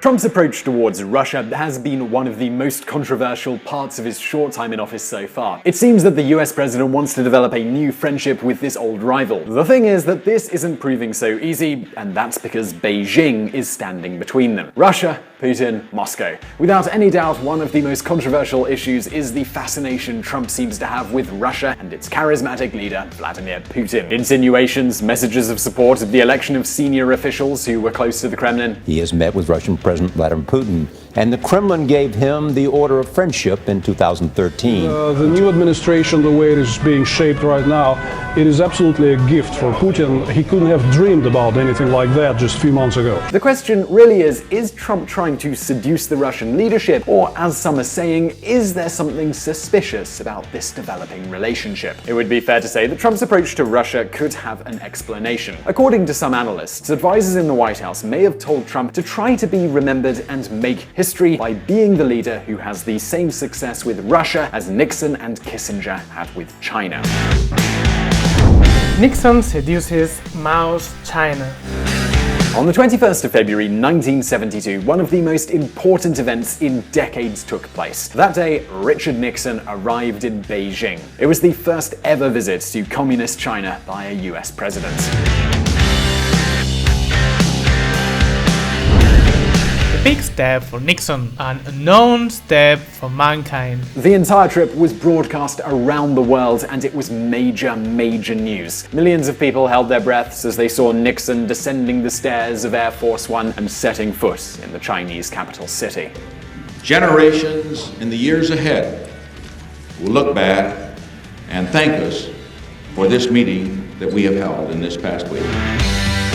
Trump's approach towards Russia has been one of the most controversial parts of his short time in office so far. It seems that the US president wants to develop a new friendship with this old rival. The thing is that this isn't proving so easy, and that's because Beijing is standing between them. Russia, Putin, Moscow. Without any doubt, one of the most controversial issues is the fascination Trump seems to have with Russia and its charismatic leader, Vladimir Putin. Insinuations, messages of support of the election of senior officials who were close to the Kremlin. He has met with Russian President Vladimir Putin, and the Kremlin gave him the Order of Friendship in 2013. The new administration, the way it is being shaped right now, it is absolutely a gift for Putin. He couldn't have dreamed about anything like that just a few months ago. The question really is Trump trying to seduce the Russian leadership, or, as some are saying, is there something suspicious about this developing relationship? It would be fair to say that Trump's approach to Russia could have an explanation. According to some analysts, advisors in the White House may have told Trump to try to be remembered and make history by being the leader who has the same success with Russia as Nixon and Kissinger had with China. Nixon seduces Mao's China. On the 21st of February 1972, one of the most important events in decades took place. That day, Richard Nixon arrived in Beijing. It was the first ever visit to communist China by a US president. A big step for Nixon, an unknown step for mankind. The entire trip was broadcast around the world, and it was major news. Millions of people held their breaths as they saw Nixon descending the stairs of Air Force One and setting foot in the Chinese capital city. Generations in the years ahead will look back and thank us for this meeting that we have held in this past week.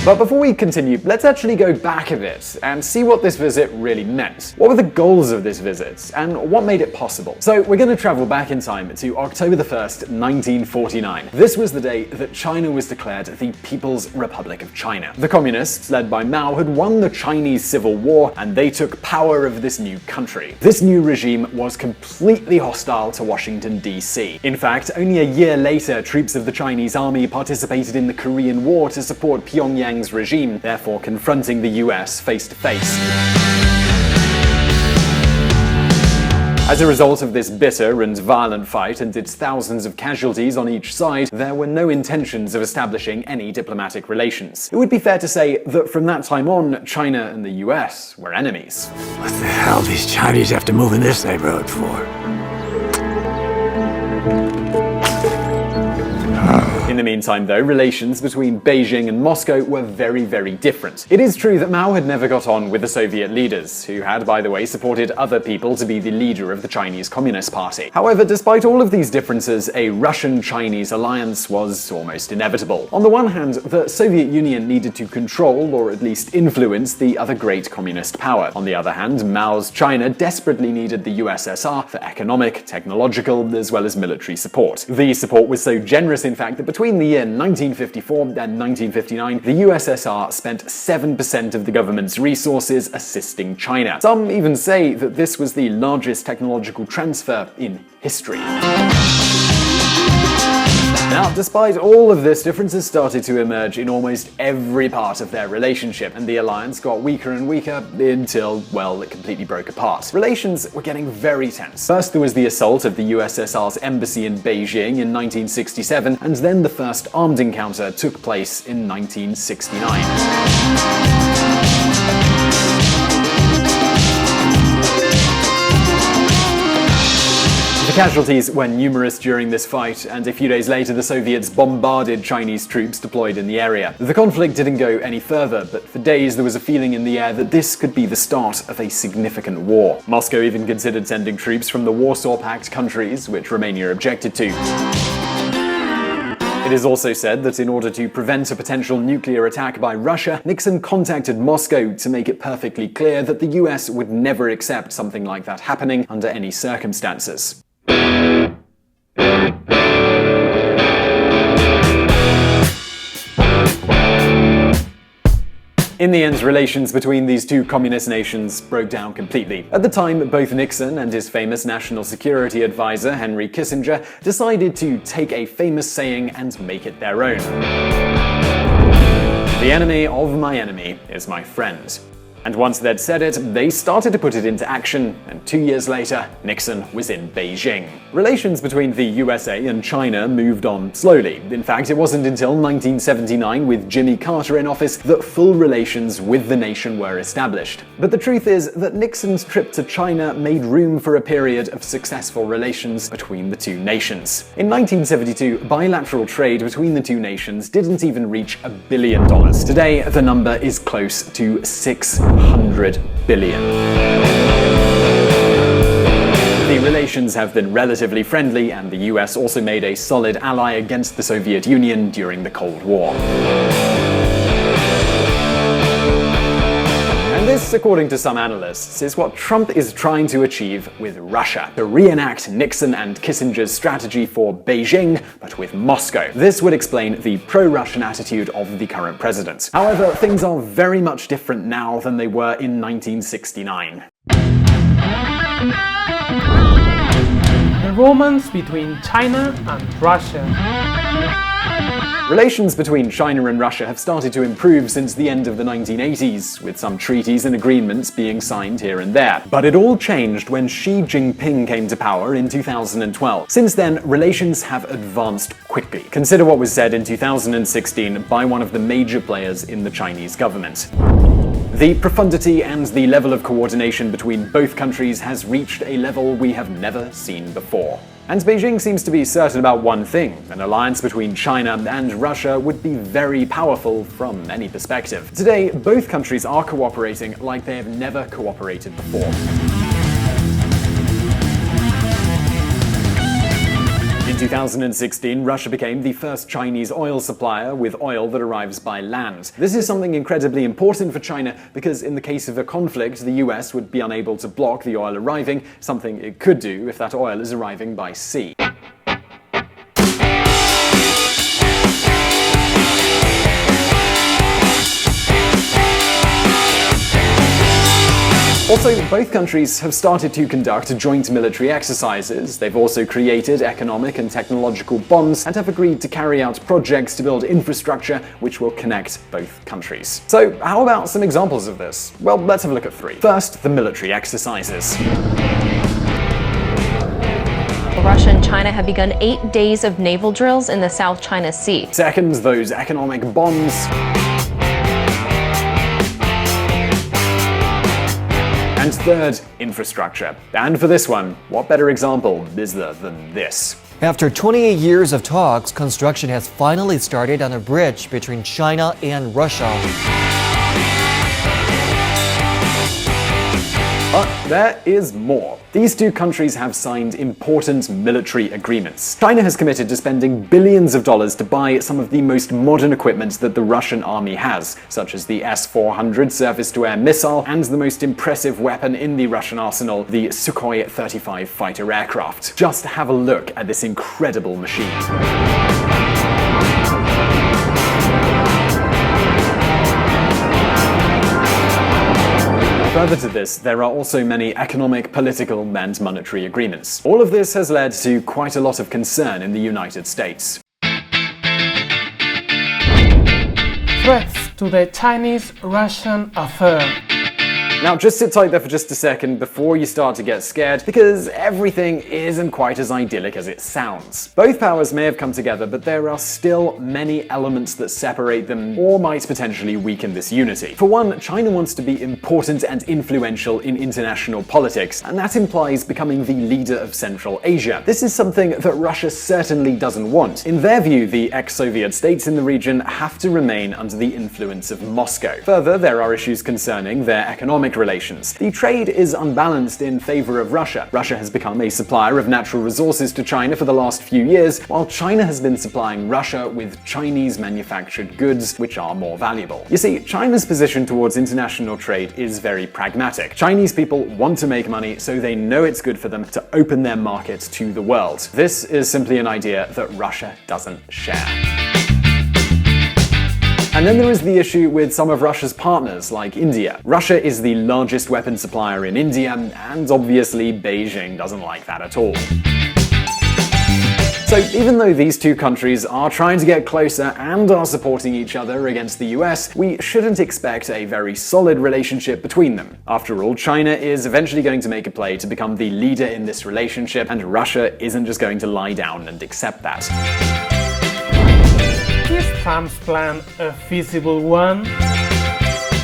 But before we continue, let's actually go back a bit and see what this visit really meant. What were the goals of this visit, and what made it possible? So we're going to travel back in time to October the 1st, 1949. This was the day that China was declared the People's Republic of China. The communists, led by Mao, had won the Chinese Civil War, and they took power of this new country. This new regime was completely hostile to Washington, D.C. In fact, only a year later, troops of the Chinese army participated in the Korean War to support Pyongyang's regime, therefore confronting the US face to face. As a result of this bitter and violent fight and its thousands of casualties on each side, there were no intentions of establishing any diplomatic relations. It would be fair to say that from that time on, China and the US were enemies. What the hell these Chinese have to move in this neighborhood for? In the meantime, though, relations between Beijing and Moscow were very different. It is true that Mao had never got on with the Soviet leaders, who had, by the way, supported other people to be the leader of the Chinese Communist Party. However, despite all of these differences, a Russian-Chinese alliance was almost inevitable. On the one hand, the Soviet Union needed to control, or at least influence, the other great communist power. On the other hand, Mao's China desperately needed the USSR for economic, technological, as well as military support. The support was so generous, in fact, that between the year 1954 and 1959, the USSR spent 7% of the government's resources assisting China. Some even say that this was the largest technological transfer in history. Now, despite all of this, differences started to emerge in almost every part of their relationship, and the alliance got weaker and weaker until, well, it completely broke apart. Relations were getting very tense. First, there was the assault of the USSR's embassy in Beijing in 1967, and then the first armed encounter took place in 1969. The casualties were numerous during this fight, and a few days later the Soviets bombarded Chinese troops deployed in the area. The conflict didn't go any further, but for days there was a feeling in the air that this could be the start of a significant war. Moscow even considered sending troops from the Warsaw Pact countries, which Romania objected to. It is also said that in order to prevent a potential nuclear attack by Russia, Nixon contacted Moscow to make it perfectly clear that the US would never accept something like that happening under any circumstances. In the end, relations between these two communist nations broke down completely. At the time, both Nixon and his famous national security advisor, Henry Kissinger, decided to take a famous saying and make it their own. The enemy of my enemy is my friend. And once they'd said it, they started to put it into action, and 2 years later, Nixon was in Beijing. Relations between the USA and China moved on slowly. In fact, it wasn't until 1979, with Jimmy Carter in office, that full relations with the nation were established. But the truth is that Nixon's trip to China made room for a period of successful relations between the two nations. In 1972, bilateral trade between the two nations didn't even reach $1 billion. Today, the number is close to $600 billion. The relations have been relatively friendly, and the US also made a solid ally against the Soviet Union during the Cold War. And this, according to some analysts, is what Trump is trying to achieve with Russia: to reenact Nixon and Kissinger's strategy for Beijing, but with Moscow. This would explain the pro-Russian attitude of the current president. However, things are very much different now than they were in 1969. The romance between China and Russia. Relations between China and Russia have started to improve since the end of the 1980s, with some treaties and agreements being signed here and there. But it all changed when Xi Jinping came to power in 2012. Since then, relations have advanced quickly. Consider what was said in 2016 by one of the major players in the Chinese government. The profundity and the level of coordination between both countries has reached a level we have never seen before. And Beijing seems to be certain about one thing: an alliance between China and Russia would be very powerful from any perspective. Today, both countries are cooperating like they have never cooperated before. In 2016, Russia became the first Chinese oil supplier with oil that arrives by land. This is something incredibly important for China because in the case of a conflict, the US would be unable to block the oil arriving, something it could do if that oil is arriving by sea. Also, both countries have started to conduct joint military exercises. They've also created economic and technological bonds and have agreed to carry out projects to build infrastructure which will connect both countries. So, how about some examples of this? Well, let's have a look at three. First, the military exercises. Russia and China have begun 8 days of naval drills in the South China Sea. Second, those economic bonds. And third, infrastructure. And for this one, what better example is there than this? After 28 years of talks, construction has finally started on a bridge between China and Russia. But there is more. These two countries have signed important military agreements. China has committed to spending billions of dollars to buy some of the most modern equipment that the Russian army has, such as the S-400 surface-to-air missile and the most impressive weapon in the Russian arsenal, the Sukhoi 35 fighter aircraft. Just have a look at this incredible machine. Further to this, there are also many economic, political, and monetary agreements. All of this has led to quite a lot of concern in the United States. Threats to the Chinese-Russian affair. Now just sit tight there for just a second before you start to get scared, because everything isn't quite as idyllic as it sounds. Both powers may have come together, but there are still many elements that separate them or might potentially weaken this unity. For one, China wants to be important and influential in international politics, and that implies becoming the leader of Central Asia. This is something that Russia certainly doesn't want. In their view, the ex-Soviet states in the region have to remain under the influence of Moscow. Further, there are issues concerning their economic relations. The trade is unbalanced in favor of Russia. Russia has become a supplier of natural resources to China for the last few years, while China has been supplying Russia with Chinese manufactured goods, which are more valuable. You see, China's position towards international trade is very pragmatic. Chinese people want to make money, so they know it's good for them to open their markets to the world. This is simply an idea that Russia doesn't share. And then there is the issue with some of Russia's partners, like India. Russia is the largest weapon supplier in India, and obviously Beijing doesn't like that at all. So even though these two countries are trying to get closer and are supporting each other against the US, we shouldn't expect a very solid relationship between them. After all, China is eventually going to make a play to become the leader in this relationship, and Russia isn't just going to lie down and accept that. Is Trump's plan a feasible one?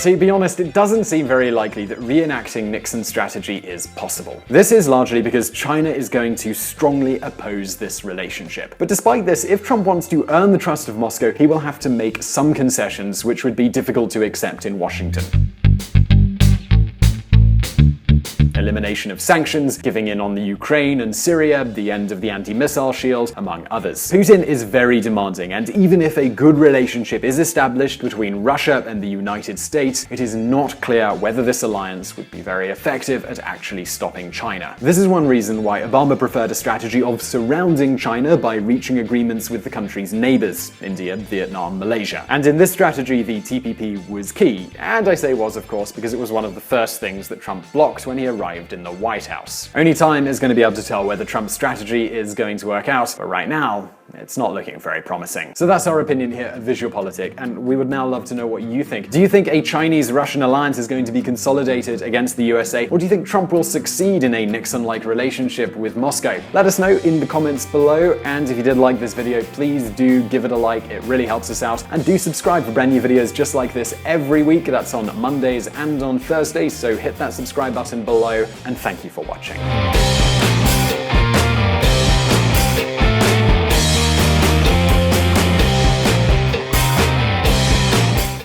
To be honest, it doesn't seem very likely that reenacting Nixon's strategy is possible. This is largely because China is going to strongly oppose this relationship. But despite this, if Trump wants to earn the trust of Moscow, he will have to make some concessions which would be difficult to accept in Washington. Elimination of sanctions, giving in on the Ukraine and Syria, the end of the anti-missile shield, among others. Putin is very demanding, and even if a good relationship is established between Russia and the United States, it is not clear whether this alliance would be very effective at actually stopping China. This is one reason why Obama preferred a strategy of surrounding China by reaching agreements with the country's neighbors, India, Vietnam, Malaysia. And in this strategy, the TPP was key, and I say was, of course, because it was one of the first things that Trump blocked when he arrived in the White House. Only time is going to be able to tell whether Trump's strategy is going to work out, but right now, it's not looking very promising. So that's our opinion here at VisualPolitik, and we would now love to know what you think. Do you think a Chinese-Russian alliance is going to be consolidated against the USA, or do you think Trump will succeed in a Nixon-like relationship with Moscow? Let us know in the comments below, and if you did like this video, please do give it a like, it really helps us out, and do subscribe for brand new videos just like this every week. That's on Mondays and on Thursdays, so hit that subscribe button below, and thank you for watching.